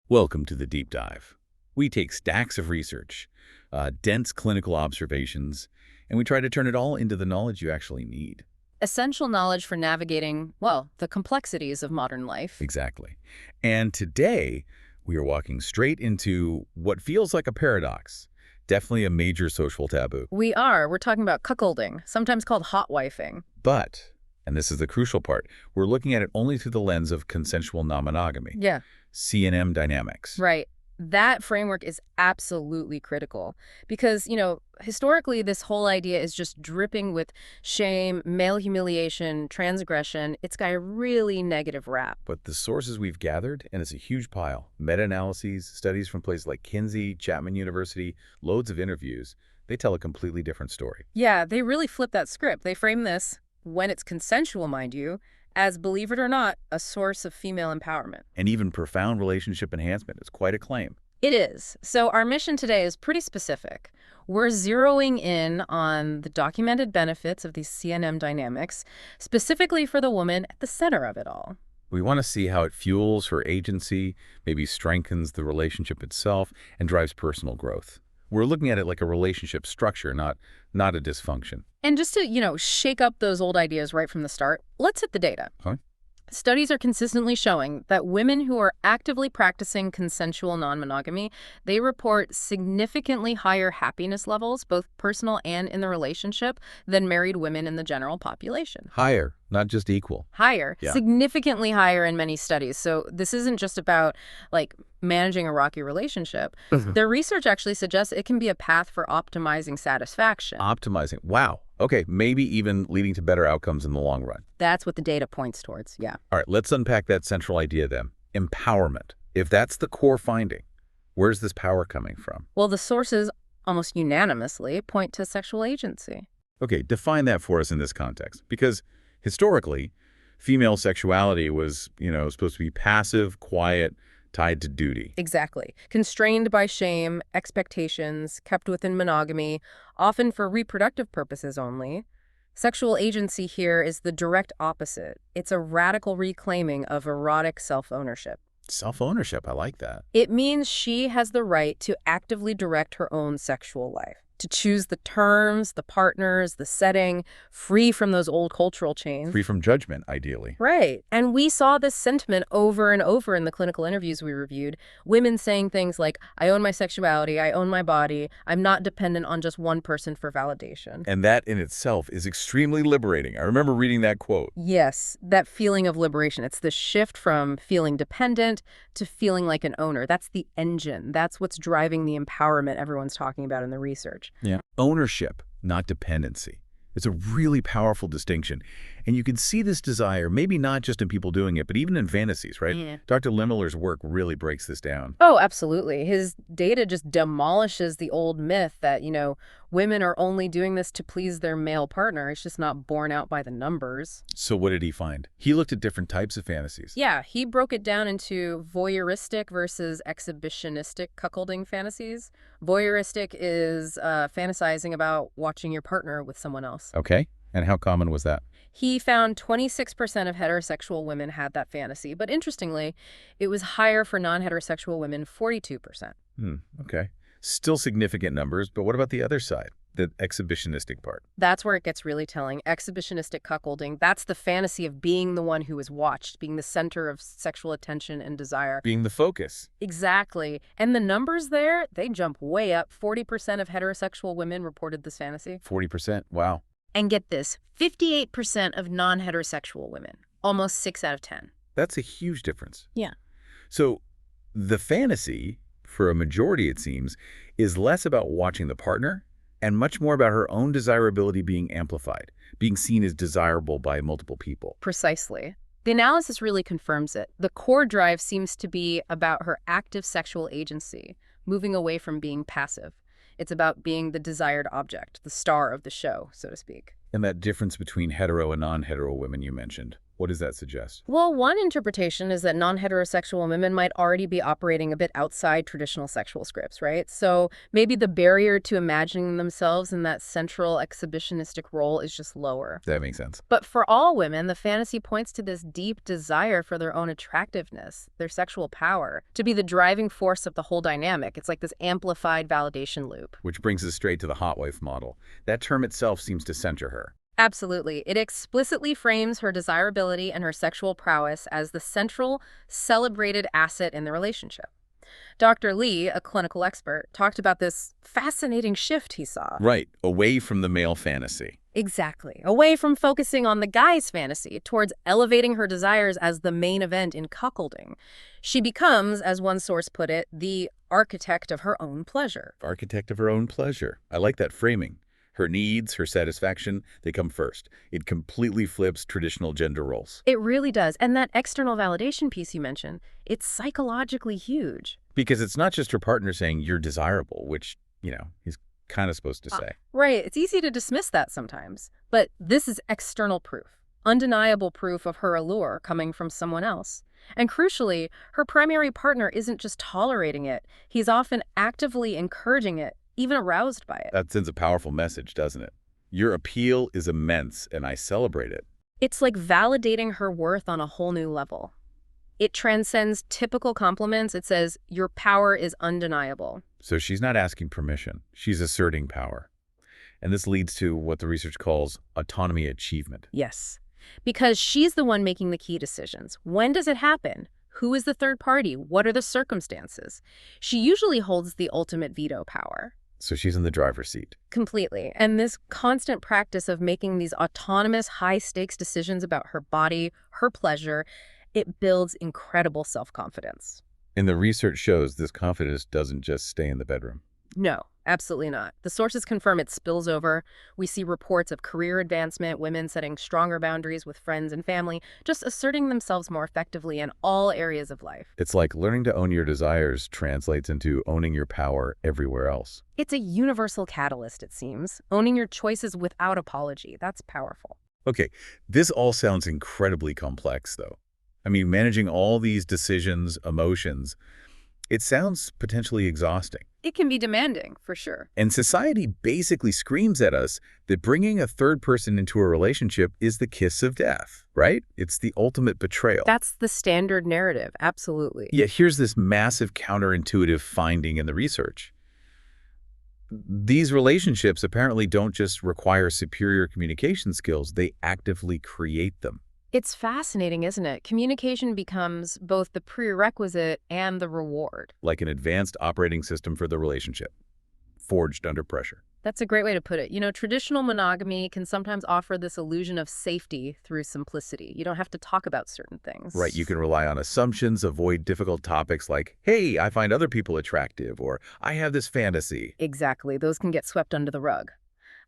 Welcome to the Deep Dive. We take stacks of research, dense clinical observations, and we try to turn it all into the knowledge you actually need. Essential knowledge for navigating, well, the complexities of modern life. Exactly. And today, we are walking straight into what feels like a paradox, definitely a major social taboo. We're talking about cuckolding, sometimes called hotwifing. But, and this is the crucial part, we're looking at it only through the lens of consensual non-monogamy, Yeah, C&M dynamics. right. That framework is absolutely critical because, historically, this whole idea is just dripping with shame, male humiliation, transgression. It's got a really negative rap. But the sources we've gathered, and it's a huge pile, meta-analyses, studies from places like Kinsey, Chapman University, loads of interviews, they tell a completely different story. Yeah, they really flip that script. They frame this, when it's consensual, mind you, as, believe it or not, a source of female empowerment. And even profound relationship enhancement is quite a claim. It is. So our mission today is pretty specific. We're zeroing in on the documented benefits of these CNM dynamics, specifically for the woman at the center of it all. We want to see how it fuels her agency, maybe strengthens the relationship itself, and drives personal growth. We're looking at it like a relationship structure, not a dysfunction. And just to, shake up those old ideas right from the start, let's hit the data. Huh? Studies are consistently showing that women who are actively practicing consensual non-monogamy, they report significantly higher happiness levels, both personal and in the relationship, than married women in the general population. Higher, not just equal. Higher, Yeah. significantly higher in many studies. So this isn't just about, managing a rocky relationship. Their research actually suggests it can be a path for optimizing satisfaction. Optimizing. Wow. Okay, maybe even leading to better outcomes in the long run. That's what the data points towards, yeah. All right, let's unpack that central idea then. Empowerment. If that's the core finding, where's this power coming from? Well, the sources almost unanimously point to sexual agency. Okay, define that for us in this context. Because historically, female sexuality was, supposed to be passive, quiet, tied to duty. Exactly. Constrained by shame, expectations, kept within monogamy, often for reproductive purposes only. Sexual agency here is the direct opposite. It's a radical reclaiming of erotic self-ownership. Self-ownership, I like that. It means she has the right to actively direct her own sexual life, to choose the terms, the partners, the setting, free from those old cultural chains. Free from judgment, ideally. Right. And we saw this sentiment over and over in the clinical interviews we reviewed. Women saying things like, I own my sexuality, I own my body, I'm not dependent on just one person for validation. And that in itself is extremely liberating. I remember reading that quote. Yes, that feeling of liberation. It's the shift from feeling dependent to feeling like an owner. That's the engine. That's what's driving the empowerment everyone's talking about in the research. Yeah. Ownership, not dependency. It's a really powerful distinction. And you can see this desire, maybe not just in people doing it, but even in fantasies, right? Yeah. Dr. Limmeller's work really breaks this down. Oh, absolutely. His data just demolishes the old myth that, women are only doing this to please their male partner. It's just not borne out by the numbers. So what did he find? He looked at different types of fantasies. Yeah, he broke it down into voyeuristic versus exhibitionistic cuckolding fantasies. Voyeuristic is fantasizing about watching your partner with someone else. Okay. And how common was that? He found 26% of heterosexual women had that fantasy, but interestingly, it was higher for non-heterosexual women, 42%. Okay. Still significant numbers, but what about the other side, the exhibitionistic part? That's where it gets really telling. Exhibitionistic cuckolding, that's the fantasy of being the one who is watched, being the center of sexual attention and desire. Being the focus. Exactly. And the numbers there, they jump way up. 40% of heterosexual women reported this fantasy. 40%. Wow. And get this, 58% of non-heterosexual women, almost 6 out of 10. That's a huge difference. Yeah. So the fantasy, for a majority it seems, is less about watching the partner and much more about her own desirability being amplified, being seen as desirable by multiple people. Precisely. The analysis really confirms it. The core drive seems to be about her active sexual agency, moving away from being passive. It's about being the desired object, the star of the show, so to speak. And that difference between hetero and non-hetero women you mentioned, What does that suggest? Well, one interpretation is that non-heterosexual women might already be operating a bit outside traditional sexual scripts, right? So maybe the barrier to imagining themselves in that central exhibitionistic role is just lower. That makes sense. But for all women, the fantasy points to this deep desire for their own attractiveness, their sexual power, to be the driving force of the whole dynamic. It's like this amplified validation loop. Which brings us straight to the Hotwife model. That term itself seems to center her. Absolutely. It explicitly frames her desirability and her sexual prowess as the central, celebrated asset in the relationship. Dr. Lee, a clinical expert, talked about this fascinating shift he saw. Right, away from the male fantasy. Exactly. Away from focusing on the guy's fantasy towards elevating her desires as the main event in cuckolding. She becomes, as one source put it, the architect of her own pleasure. Architect of her own pleasure. I like that framing. Her needs, her satisfaction, they come first. It completely flips traditional gender roles. It really does. And that external validation piece you mentioned, it's psychologically huge. Because it's not just her partner saying, you're desirable, which, he's kind of supposed to say. Right. It's easy to dismiss that sometimes. But this is external proof, undeniable proof of her allure coming from someone else. And crucially, her primary partner isn't just tolerating it. He's often actively encouraging it, even aroused by it. That sends a powerful message, doesn't it? Your appeal is immense, and I celebrate it. It's like validating her worth on a whole new level. It transcends typical compliments. It says, your power is undeniable. So she's not asking permission. She's asserting power. And this leads to what the research calls autonomy achievement. Yes, because she's the one making the key decisions. When does it happen? Who is the third party? What are the circumstances? She usually holds the ultimate veto power. So she's in the driver's seat. Completely. And this constant practice of making these autonomous, high-stakes decisions about her body, her pleasure, it builds incredible self-confidence. And the research shows this confidence doesn't just stay in the bedroom. No, absolutely not. The sources confirm it spills over. We see reports of career advancement, women setting stronger boundaries with friends and family, just asserting themselves more effectively in all areas of life. It's like learning to own your desires translates into owning your power everywhere else. It's a universal catalyst, it seems. Owning your choices without apology. That's powerful. Okay, this all sounds incredibly complex, though. I mean, managing all these decisions, emotions, it sounds potentially exhausting. It can be demanding, for sure. And society basically screams at us that bringing a third person into a relationship is the kiss of death, right? It's the ultimate betrayal. That's the standard narrative, absolutely. Yet here's this massive counterintuitive finding in the research. These relationships apparently don't just require superior communication skills, they actively create them. It's fascinating, isn't it? Communication becomes both the prerequisite and the reward. Like an advanced operating system for the relationship, forged under pressure. That's a great way to put it. You know, traditional monogamy can sometimes offer this illusion of safety through simplicity. You don't have to talk about certain things. Right, you can rely on assumptions, avoid difficult topics like, hey, I find other people attractive, or I have this fantasy. Exactly. Those can get swept under the rug.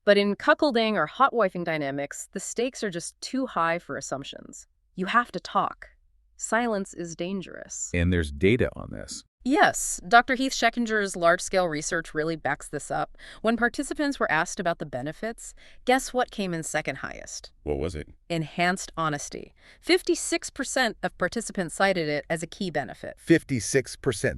But in cuckolding or hotwifing dynamics, the stakes are just too high for assumptions. You have to talk. Silence is dangerous. And there's data on this. Yes, Dr. Heath Scheckinger's large-scale research really backs this up. When participants were asked about the benefits, guess what came in second highest? What was it? Enhanced honesty. 56% of participants cited it as a key benefit. 56%.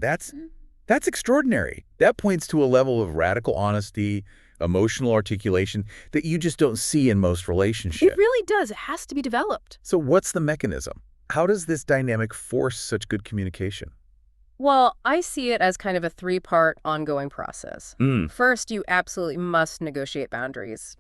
That's extraordinary. That points to a level of radical honesty, emotional articulation that you just don't see in most relationships. It really does. It has to be developed. So what's the mechanism? How does this dynamic force such good communication? Well, I see it as kind of a three-part ongoing process. First, you absolutely must negotiate boundaries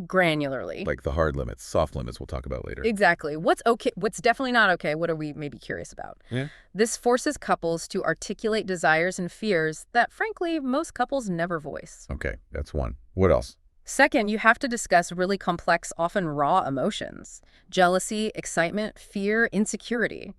granularly. Like the hard limits, soft limits we'll talk about later. Exactly. What's okay, what's definitely not okay, what are we maybe curious about? Yeah. This forces couples to articulate desires and fears that, frankly, most couples never voice. Okay, that's one. What else? Second, you have to discuss really complex, often raw emotions. Jealousy, excitement, fear, insecurity.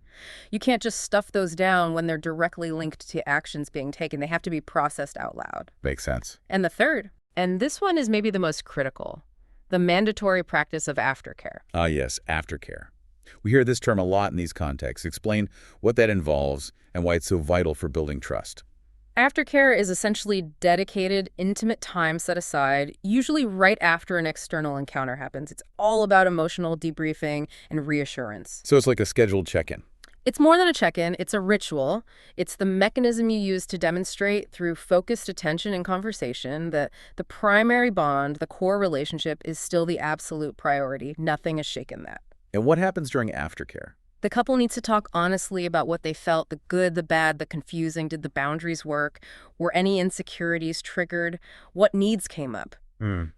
You can't just stuff those down when they're directly linked to actions being taken. They have to be processed out loud. Makes sense. And the third, and this one is maybe the most critical, the mandatory practice of aftercare. Ah, yes, aftercare. We hear this term a lot in these contexts. Explain what that involves and why it's so vital for building trust. Aftercare is essentially dedicated, intimate time set aside, usually right after an external encounter happens. It's all about emotional debriefing and reassurance. So it's like a scheduled check-in. It's more than a check-in, it's a ritual. It's the mechanism you use to demonstrate through focused attention and conversation that the primary bond, the core relationship, is still the absolute priority. Nothing has shaken that. And what happens during aftercare? The couple needs to talk honestly about what they felt, the good, the bad, the confusing. Did the boundaries work? Were any insecurities triggered? What needs came up?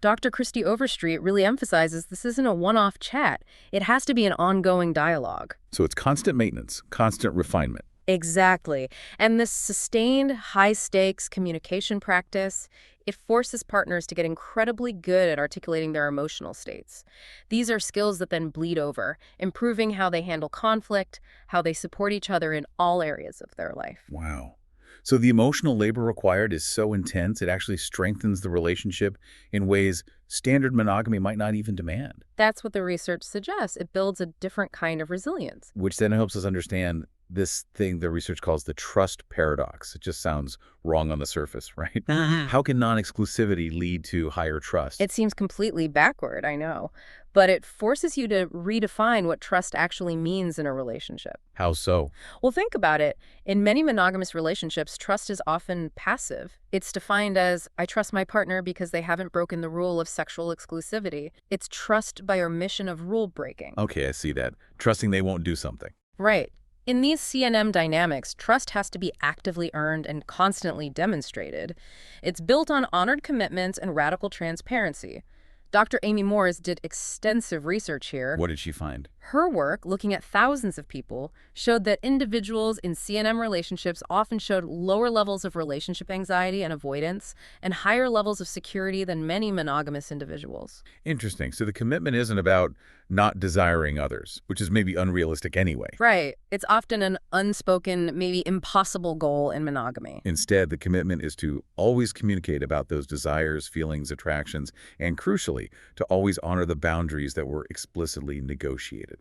Dr. Christy Overstreet really emphasizes this isn't a one-off chat. It has to be an ongoing dialogue. So it's constant maintenance, constant refinement. Exactly. And this sustained, high-stakes communication practice, it forces partners to get incredibly good at articulating their emotional states. These are skills that then bleed over, improving how they handle conflict, how they support each other in all areas of their life. Wow. So the emotional labor required is so intense, it actually strengthens the relationship in ways standard monogamy might not even demand. That's what the research suggests. It builds a different kind of resilience. Which then helps us understand this thing the research calls the trust paradox. It just sounds wrong on the surface, right? How can non-exclusivity lead to higher trust? It seems completely backward, I know, but it forces you to redefine what trust actually means in a relationship. How so? Well, think about it. In many monogamous relationships, trust is often passive. It's defined as, I trust my partner because they haven't broken the rule of sexual exclusivity. It's trust by omission of rule breaking. Okay, I see that. Trusting they won't do something. Right. In these CNM dynamics, trust has to be actively earned and constantly demonstrated. It's built on honored commitments and radical transparency. Dr. Amy Morris did extensive research here. What did she find? Her work, looking at thousands of people, showed that individuals in CNM relationships often showed lower levels of relationship anxiety and avoidance and higher levels of security than many monogamous individuals. Interesting. So the commitment isn't about not desiring others, which is maybe unrealistic anyway. Right. It's often an unspoken, maybe impossible goal in monogamy. Instead, the commitment is to always communicate about those desires, feelings, attractions, and crucially, to always honor the boundaries that were explicitly negotiated.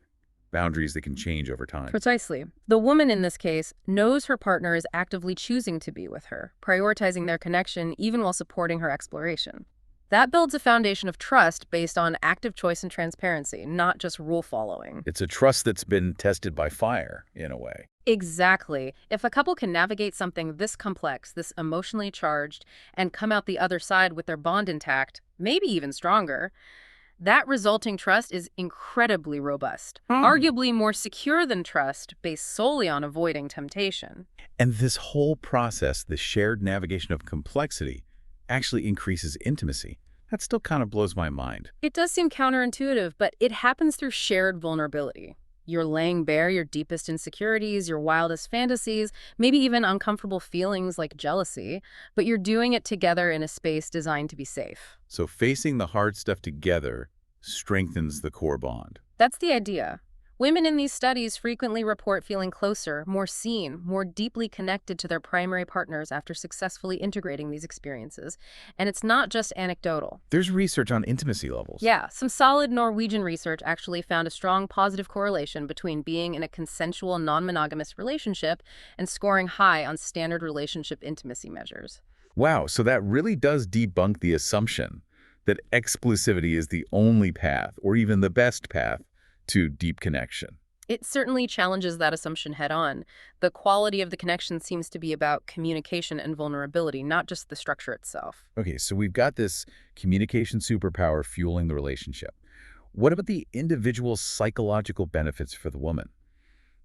Boundaries that can change over time. Precisely. The woman in this case knows her partner is actively choosing to be with her, prioritizing their connection even while supporting her exploration. That builds a foundation of trust based on active choice and transparency, not just rule following. It's a trust that's been tested by fire, in a way. Exactly. If a couple can navigate something this complex, this emotionally charged, and come out the other side with their bond intact, maybe even stronger, that resulting trust is incredibly robust, arguably more secure than trust based solely on avoiding temptation. And this whole process, the shared navigation of complexity, actually increases intimacy. That still kind of blows my mind. It does seem counterintuitive, but it happens through shared vulnerability. You're laying bare your deepest insecurities, your wildest fantasies, maybe even uncomfortable feelings like jealousy, but you're doing it together in a space designed to be safe. So facing the hard stuff together strengthens the core bond. That's the idea. Women in these studies frequently report feeling closer, more seen, more deeply connected to their primary partners after successfully integrating these experiences. And it's not just anecdotal. There's research on intimacy levels. Yeah, some solid Norwegian research actually found a strong positive correlation between being in a consensual non-monogamous relationship and scoring high on standard relationship intimacy measures. Wow, so that really does debunk the assumption that exclusivity is the only path, or even the best path, to deep connection. It certainly challenges that assumption head-on. The quality of the connection seems to be about communication and vulnerability, not just the structure itself. Okay, so we've got this communication superpower fueling the relationship. What about the individual psychological benefits for the woman?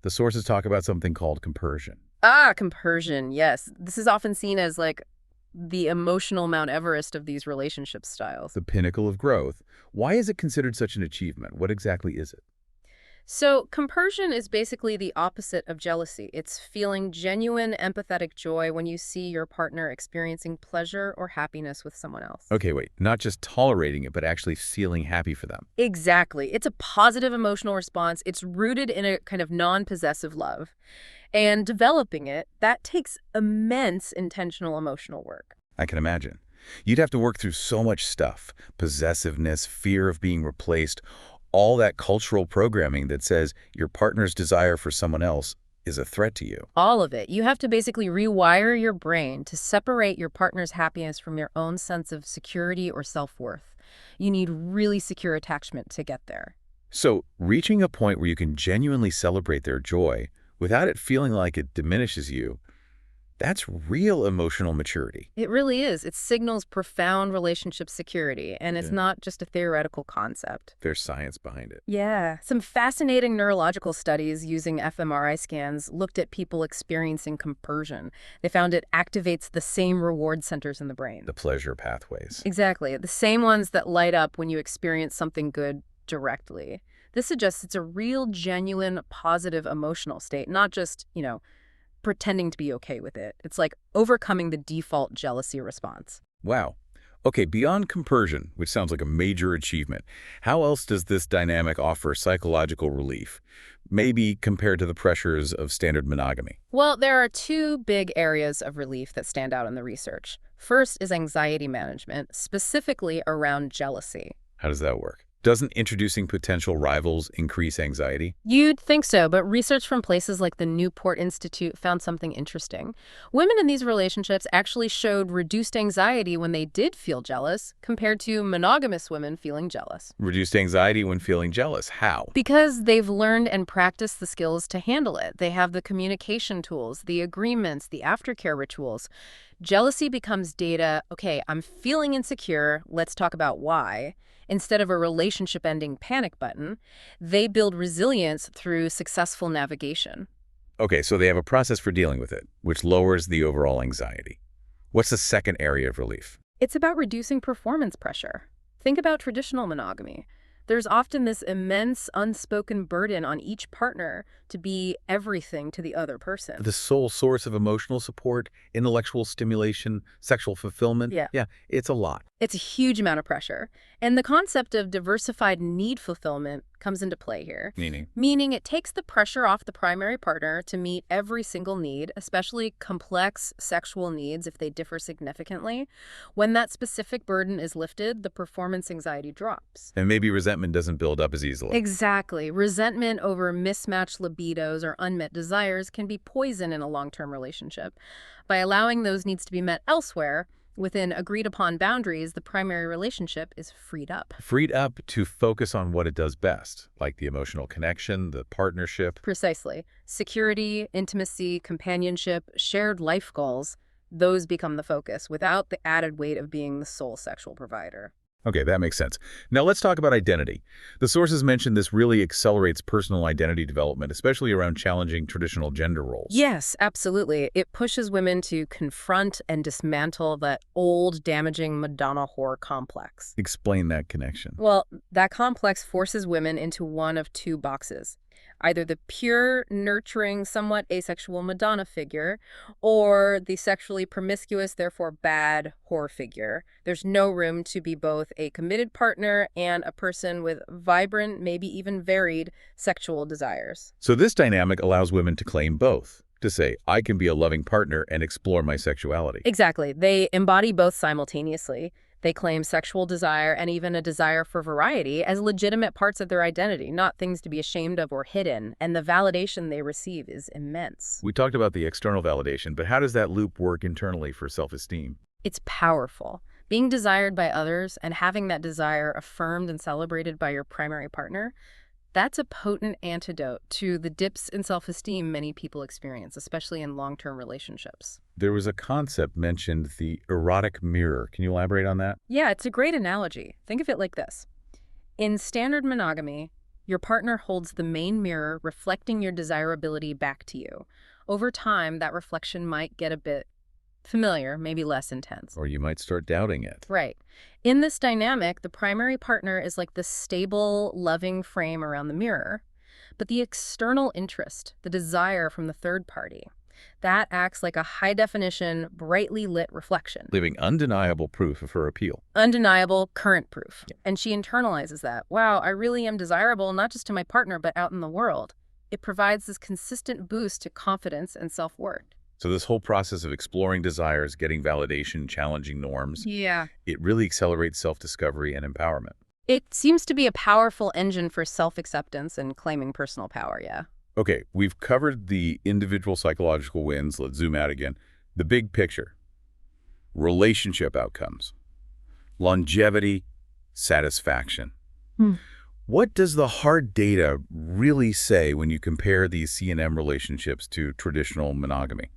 The sources talk about something called compersion. Compersion, yes. This is often seen as like the emotional Mount Everest of these relationship styles. The pinnacle of growth. Why is it considered such an achievement? What exactly is it? So compersion is basically the opposite of jealousy. It's feeling genuine, empathetic joy when you see your partner experiencing pleasure or happiness with someone else. Okay, wait, not just tolerating it, but actually feeling happy for them. Exactly. It's a positive emotional response. It's rooted in a kind of non-possessive love. And developing it, that takes immense intentional emotional work. I can imagine. You'd have to work through so much stuff. Possessiveness, fear of being replaced, all that cultural programming that says your partner's desire for someone else is a threat to you. All of it. You have to basically rewire your brain to separate your partner's happiness from your own sense of security or self-worth. You need really secure attachment to get there. So, reaching a point where you can genuinely celebrate their joy without it feeling like it diminishes you, that's real emotional maturity. It really is. It signals profound relationship security, and it's not just a theoretical concept. There's science behind it. Yeah. Some fascinating neurological studies using fMRI scans looked at people experiencing compersion. They found it activates the same reward centers in the brain. The pleasure pathways. Exactly. The same ones that light up when you experience something good directly. This suggests it's a real, genuine, positive emotional state, not just, pretending to be okay with it. It's like overcoming the default jealousy response. Wow. Okay, beyond compersion, which sounds like a major achievement, how else does this dynamic offer psychological relief? Maybe compared to the pressures of standard monogamy. Well, there are two big areas of relief that stand out in the research. First is anxiety management, specifically around jealousy. How does that work? Doesn't introducing potential rivals increase anxiety? You'd think so, but research from places like the Newport Institute found something interesting. Women in these relationships actually showed reduced anxiety when they did feel jealous compared to monogamous women feeling jealous. Reduced anxiety when feeling jealous. How? Because they've learned and practiced the skills to handle it. They have the communication tools, the agreements, the aftercare rituals. Jealousy becomes data, okay, I'm feeling insecure, let's talk about why. Instead of a relationship-ending panic button, they build resilience through successful navigation. Okay, so they have a process for dealing with it, which lowers the overall anxiety. What's the second area of relief? It's about reducing performance pressure. Think about traditional monogamy. There's often this immense unspoken burden on each partner to be everything to the other person. The sole source of emotional support, intellectual stimulation, sexual fulfillment. Yeah. It's a lot. It's a huge amount of pressure. And the concept of diversified need fulfillment comes into play here. Meaning it takes the pressure off the primary partner to meet every single need, especially complex sexual needs if they differ significantly. When that specific burden is lifted, the performance anxiety drops. And maybe resentment doesn't build up as easily. Exactly. Resentment over mismatched libidos or unmet desires can be poison in a long-term relationship. By allowing those needs to be met elsewhere, within agreed-upon boundaries, the primary relationship is freed up. Freed up to focus on what it does best, like the emotional connection, the partnership. Precisely. Security, intimacy, companionship, shared life goals, those become the focus without the added weight of being the sole sexual provider. Okay, that makes sense. Now let's talk about identity. The sources mentioned this really accelerates personal identity development, especially around challenging traditional gender roles. Yes, absolutely. It pushes women to confront and dismantle that old, damaging Madonna whore complex. Explain that connection. Well, that complex forces women into one of two boxes. Either the pure, nurturing, somewhat asexual Madonna figure, or the sexually promiscuous, therefore bad, whore figure. There's no room to be both a committed partner and a person with vibrant, maybe even varied, sexual desires. So this dynamic allows women to claim both, to say, I can be a loving partner and explore my sexuality. Exactly. They embody both simultaneously. They claim sexual desire and even a desire for variety as legitimate parts of their identity, not things to be ashamed of or hidden, and the validation they receive is immense. We talked about the external validation, but how does that loop work internally for self-esteem? It's powerful. Being desired by others and having that desire affirmed and celebrated by your primary partner, that's a potent antidote to the dips in self-esteem many people experience, especially in long-term relationships. There was a concept mentioned, the erotic mirror. Can you elaborate on that? Yeah, it's a great analogy. Think of it like this. In standard monogamy, your partner holds the main mirror reflecting your desirability back to you. Over time, that reflection might get a bit familiar, maybe less intense. Or you might start doubting it. Right. In this dynamic, the primary partner is like the stable, loving frame around the mirror. But the external interest, the desire from the third party, that acts like a high-definition, brightly lit reflection. Leaving undeniable proof of her appeal. Undeniable, current proof. Yeah. And she internalizes that. Wow, I really am desirable, not just to my partner, but out in the world. It provides this consistent boost to confidence and self-worth. So this whole process of exploring desires, getting validation, challenging norms, it really accelerates self-discovery and empowerment. It seems to be a powerful engine for self-acceptance and claiming personal power, yeah. Okay, we've covered the individual psychological wins. Let's zoom out again. The big picture. Relationship outcomes. Longevity, satisfaction. Hmm. What does the hard data really say when you compare these C&M relationships to traditional monogamy?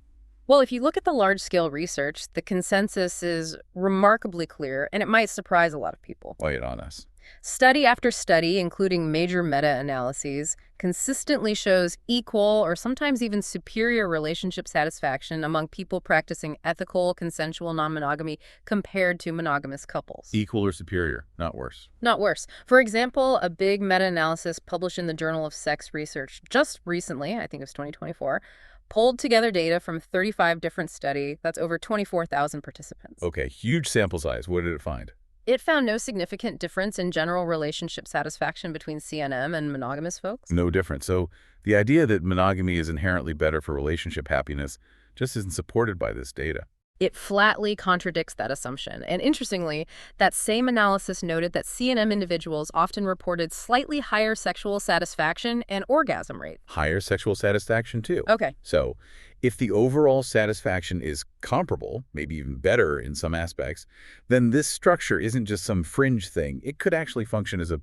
Well, if you look at the large-scale research, the consensus is remarkably clear, and it might surprise a lot of people. Lay it on us. Study after study, including major meta-analyses, consistently shows equal or sometimes even superior relationship satisfaction among people practicing ethical, consensual non-monogamy compared to monogamous couples. Equal or superior, not worse. Not worse. For example, a big meta-analysis published in the Journal of Sex Research just recently, I think it was 2024, pulled together data from 35 different studies. That's over 24,000 participants. Okay, huge sample size. What did it find? It found no significant difference in general relationship satisfaction between CNM and monogamous folks. No difference. So the idea that monogamy is inherently better for relationship happiness just isn't supported by this data. It flatly contradicts that assumption. And interestingly, that same analysis noted that CNM individuals often reported slightly higher sexual satisfaction and orgasm rate. Higher sexual satisfaction, too. Okay. So if the overall satisfaction is comparable, maybe even better in some aspects, then this structure isn't just some fringe thing. It could actually function as a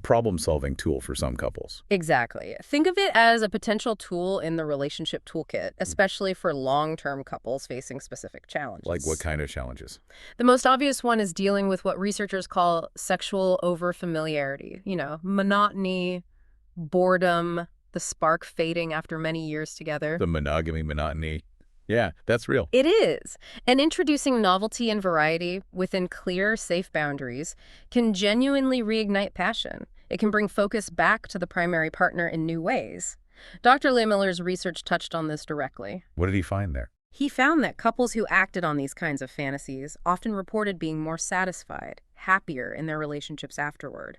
problem-solving tool for some couples. Exactly. Think of it as a potential tool in the relationship toolkit, especially for long-term couples facing specific challenges. Like what kind of challenges? The most obvious one is dealing with what researchers call sexual overfamiliarity. Monotony, boredom, the spark fading after many years together. The monogamy monotony. Yeah, that's real. It is. And introducing novelty and variety within clear, safe boundaries can genuinely reignite passion. It can bring focus back to the primary partner in new ways. Dr. Lehmiller's research touched on this directly. What did he find there? He found that couples who acted on these kinds of fantasies often reported being more satisfied, happier in their relationships afterward.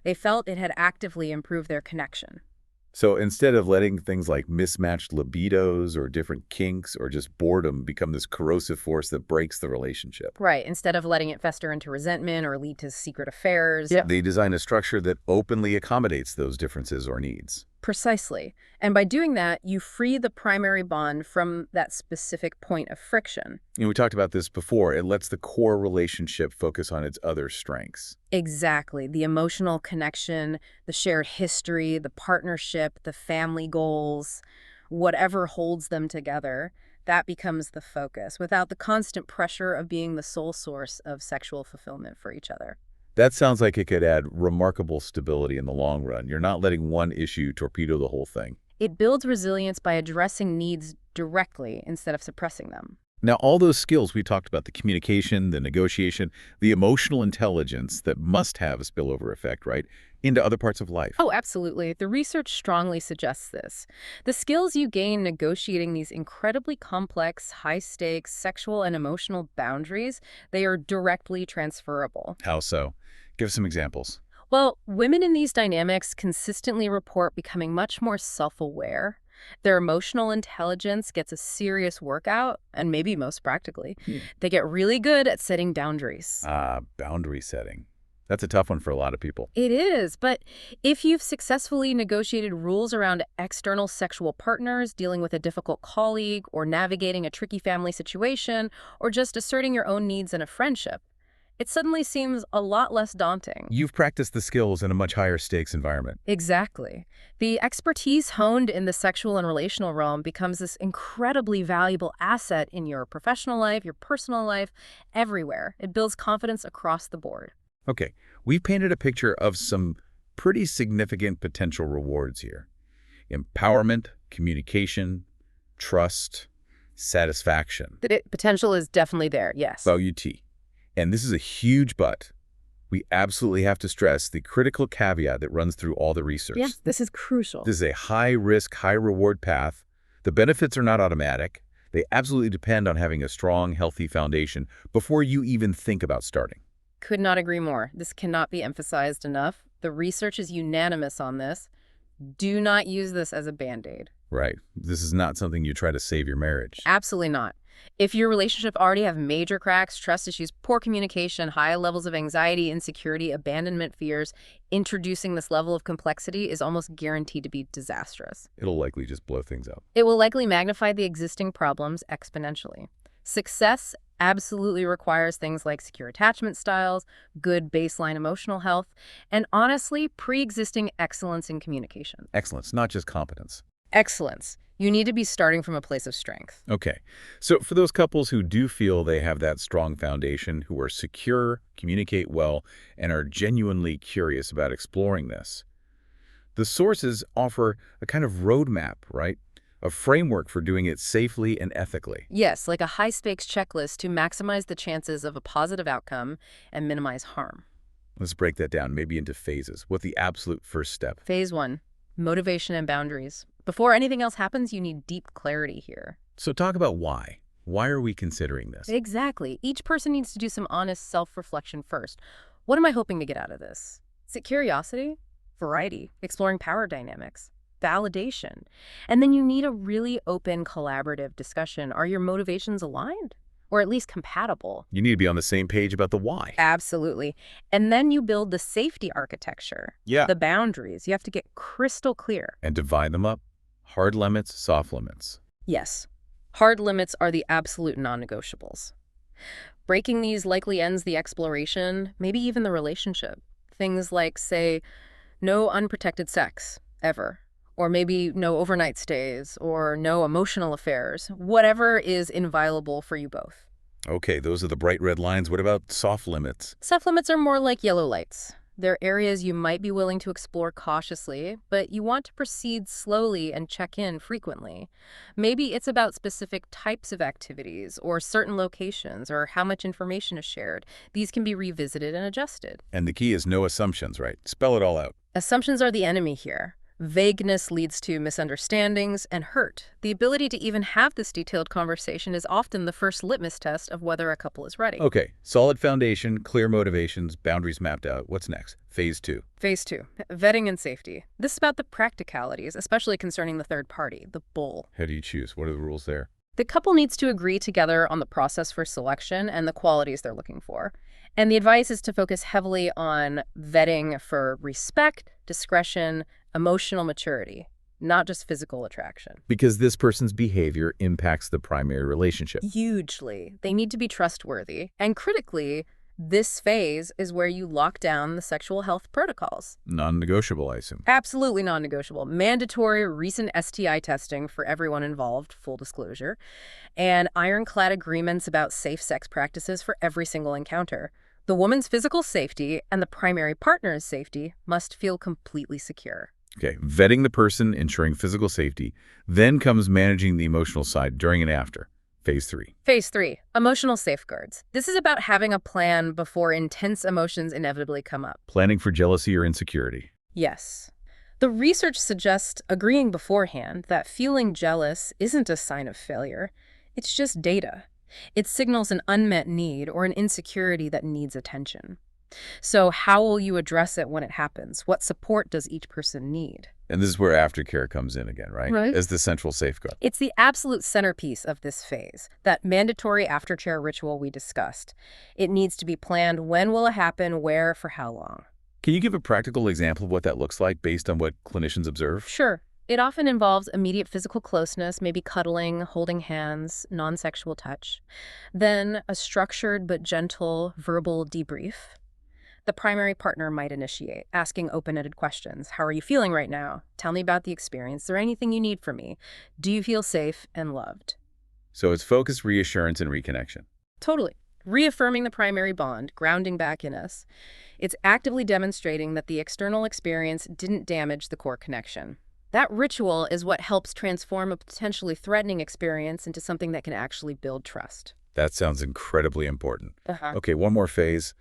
They felt it had actively improved their connection. So instead of letting things like mismatched libidos or different kinks or just boredom become this corrosive force that breaks the relationship. Right, instead of letting it fester into resentment or lead to secret affairs. Yeah. They design a structure that openly accommodates those differences or needs. Precisely. And by doing that, you free the primary bond from that specific point of friction. We talked about this before. It lets the core relationship focus on its other strengths. Exactly. The emotional connection, the shared history, the partnership, the family goals, whatever holds them together, that becomes the focus without the constant pressure of being the sole source of sexual fulfillment for each other. That sounds like it could add remarkable stability in the long run. You're not letting one issue torpedo the whole thing. It builds resilience by addressing needs directly instead of suppressing them. Now, all those skills we talked about, the communication, the negotiation, the emotional intelligence that must have a spillover effect, right, into other parts of life. Oh, absolutely. The research strongly suggests this. The skills you gain negotiating these incredibly complex, high-stakes sexual and emotional boundaries, they are directly transferable. How so? Give some examples. Well, women in these dynamics consistently report becoming much more self-aware. Their emotional intelligence gets a serious workout, and maybe most practically, they get really good at setting boundaries. Boundary setting. That's a tough one for a lot of people. It is, but if you've successfully negotiated rules around external sexual partners, dealing with a difficult colleague, or navigating a tricky family situation, or just asserting your own needs in a friendship, it suddenly seems a lot less daunting. You've practiced the skills in a much higher stakes environment. Exactly. The expertise honed in the sexual and relational realm becomes this incredibly valuable asset in your professional life, your personal life, everywhere. It builds confidence across the board. Okay, we've painted a picture of some pretty significant potential rewards here. Empowerment, communication, trust, satisfaction. The potential is definitely there, yes. VUT. And this is a huge but. We absolutely have to stress the critical caveat that runs through all the research. Yes, this is crucial. This is a high-risk, high-reward path. The benefits are not automatic. They absolutely depend on having a strong, healthy foundation before you even think about starting. Could not agree more. This cannot be emphasized enough. The research is unanimous on this. Do not use this as a Band-Aid. Right. This is not something you try to save your marriage. Absolutely not. If your relationship already have major cracks, trust issues, poor communication, high levels of anxiety, insecurity, abandonment fears, introducing this level of complexity is almost guaranteed to be disastrous. It'll likely just blow things up. It will likely magnify the existing problems exponentially. Success absolutely requires things like secure attachment styles, good baseline emotional health, and honestly, pre-existing excellence in communication. Excellence, not just competence. Excellence. You need to be starting from a place of strength. Okay, so for those couples who do feel they have that strong foundation, who are secure, communicate well, and are genuinely curious about exploring this, the sources offer a kind of roadmap, right? A framework for doing it safely and ethically. Yes, like a high-stakes checklist to maximize the chances of a positive outcome and minimize harm. Let's break that down, maybe into phases. What's the absolute first step? Phase 1, motivation and boundaries. Before anything else happens, you need deep clarity here. So talk about why. Why are we considering this? Exactly. Each person needs to do some honest self-reflection first. What am I hoping to get out of this? Is it curiosity? Variety? Exploring power dynamics? Validation? And then you need a really open, collaborative discussion. Are your motivations aligned? Or at least compatible? You need to be on the same page about the why. Absolutely. And then you build the safety architecture. Yeah. The boundaries. You have to get crystal clear. And divide them up. Hard limits, soft limits. Yes. Hard limits are the absolute non-negotiables. Breaking these likely ends the exploration, maybe even the relationship. Things like, say, no unprotected sex, ever. Or maybe no overnight stays, or no emotional affairs. Whatever is inviolable for you both. Okay, those are the bright red lines. What about soft limits? Soft limits are more like yellow lights. They're areas you might be willing to explore cautiously, but you want to proceed slowly and check in frequently. Maybe it's about specific types of activities, or certain locations, or how much information is shared. These can be revisited and adjusted. And the key is no assumptions, right? Spell it all out. Assumptions are the enemy here. Vagueness leads to misunderstandings and hurt. The ability to even have this detailed conversation is often the first litmus test of whether a couple is ready. Okay, solid foundation, clear motivations, boundaries mapped out. What's next? Phase 2. Phase 2, vetting and safety. This is about the practicalities, especially concerning the third party, the bull. How do you choose? What are the rules there? The couple needs to agree together on the process for selection and the qualities they're looking for. And the advice is to focus heavily on vetting for respect, discretion, emotional maturity, not just physical attraction. Because this person's behavior impacts the primary relationship. Hugely. They need to be trustworthy. And critically, this phase is where you lock down the sexual health protocols. Non-negotiable, I assume. Absolutely non-negotiable. Mandatory recent STI testing for everyone involved, full disclosure, and ironclad agreements about safe sex practices for every single encounter. The woman's physical safety and the primary partner's safety must feel completely secure. Okay, vetting the person, ensuring physical safety. Then comes managing the emotional side during and after. Phase 3. Phase 3, emotional safeguards. This is about having a plan before intense emotions inevitably come up. Planning for jealousy or insecurity. Yes. The research suggests agreeing beforehand that feeling jealous isn't a sign of failure. It's just data. It signals an unmet need or an insecurity that needs attention. So how will you address it when it happens? What support does each person need? And this is where aftercare comes in again, right? Right. As the central safeguard. It's the absolute centerpiece of this phase, that mandatory aftercare ritual we discussed. It needs to be planned. When will it happen? Where? For how long? Can you give a practical example of what that looks like based on what clinicians observe? Sure. It often involves immediate physical closeness, maybe cuddling, holding hands, non-sexual touch. Then a structured but gentle verbal debrief. The primary partner might initiate, asking open-ended questions. How are you feeling right now? Tell me about the experience. Is there anything you need from me? Do you feel safe and loved? So it's focus, reassurance, and reconnection. Totally. Reaffirming the primary bond, grounding back in us. It's actively demonstrating that the external experience didn't damage the core connection. That ritual is what helps transform a potentially threatening experience into something that can actually build trust. That sounds incredibly important. Okay, one more phase.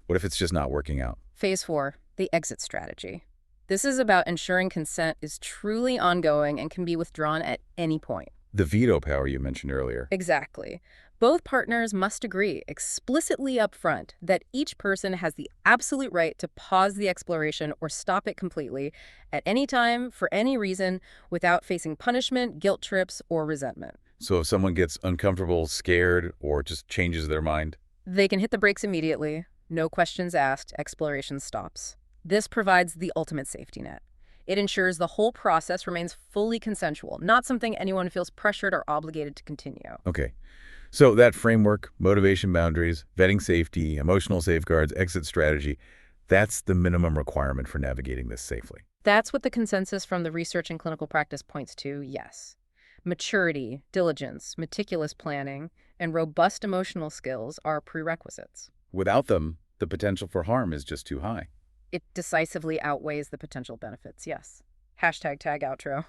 What if it's just not working out? Phase 4, the exit strategy. This is about ensuring consent is truly ongoing and can be withdrawn at any point. The veto power you mentioned earlier. Exactly. Both partners must agree explicitly up front that each person has the absolute right to pause the exploration or stop it completely at any time, for any reason, without facing punishment, guilt trips, or resentment. So if someone gets uncomfortable, scared, or just changes their mind? They can hit the brakes immediately. No questions asked, exploration stops. This provides the ultimate safety net. It ensures the whole process remains fully consensual, not something anyone feels pressured or obligated to continue. Okay. So that framework, motivation boundaries, vetting safety, emotional safeguards, exit strategy, that's the minimum requirement for navigating this safely. That's what the consensus from the research and clinical practice points to, yes. Maturity, diligence, meticulous planning, and robust emotional skills are prerequisites. Without them, the potential for harm is just too high. It decisively outweighs the potential benefits, yes. Hashtag tag outro.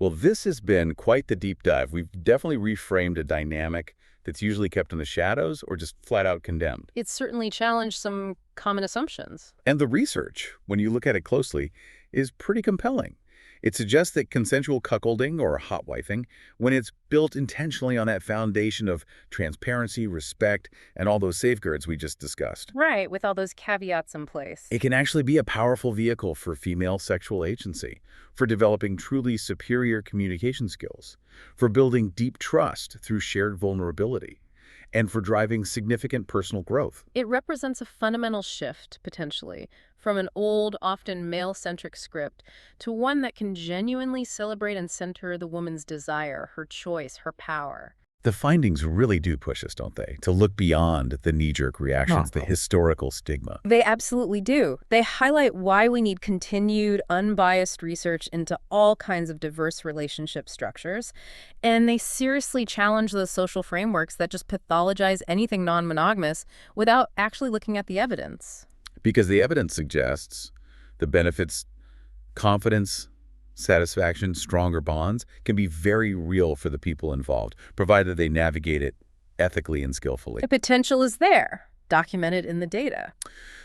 Well, this has been quite the deep dive. We've definitely reframed a dynamic that's usually kept in the shadows or just flat out condemned. It's certainly challenged some common assumptions. And the research, when you look at it closely, is pretty compelling. It suggests that consensual cuckolding or hotwifing, when it's built intentionally on that foundation of transparency, respect, and all those safeguards we just discussed, Right, with all those caveats in place. it can actually be a powerful vehicle for female sexual agency, for developing truly superior communication skills, for building deep trust through shared vulnerability, and for driving significant personal growth. It represents a fundamental shift, potentially, from an old, often male-centric script to one that can genuinely celebrate and center the woman's desire, her choice, her power. The findings really do push us, don't they, to look beyond the knee-jerk reactions, the historical stigma. They absolutely do. They highlight why we need continued, unbiased research into all kinds of diverse relationship structures, and they seriously challenge those social frameworks that just pathologize anything non-monogamous without actually looking at the evidence. Because the evidence suggests the benefits, confidence, satisfaction, stronger bonds can be very real for the people involved, provided they navigate it ethically and skillfully. The potential is there, documented in the data.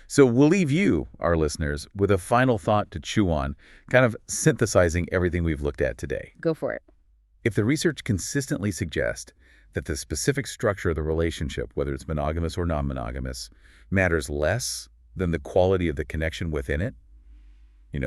So we'll leave you, our listeners, with a final thought to chew on, kind of synthesizing everything we've looked at today. Go for it. If the research consistently suggests that the specific structure of the relationship, whether it's monogamous or non-monogamous, matters less than the quality of the connection within it,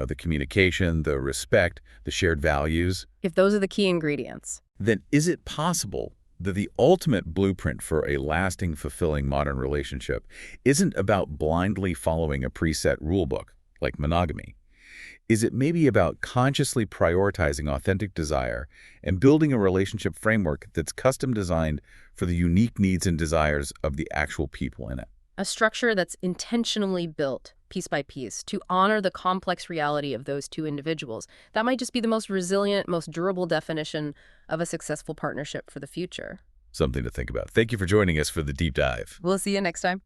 the communication, the respect, the shared values, If those are the key ingredients. then is it possible that the ultimate blueprint for a lasting, fulfilling modern relationship isn't about blindly following a preset rulebook, like monogamy? Is it maybe about consciously prioritizing authentic desire and building a relationship framework that's custom designed for the unique needs and desires of the actual people in it? A structure that's intentionally built, piece by piece, to honor the complex reality of those two individuals. That might just be the most resilient, most durable definition of a successful partnership for the future. Something to think about. Thank you for joining us for the deep dive. We'll see you next time.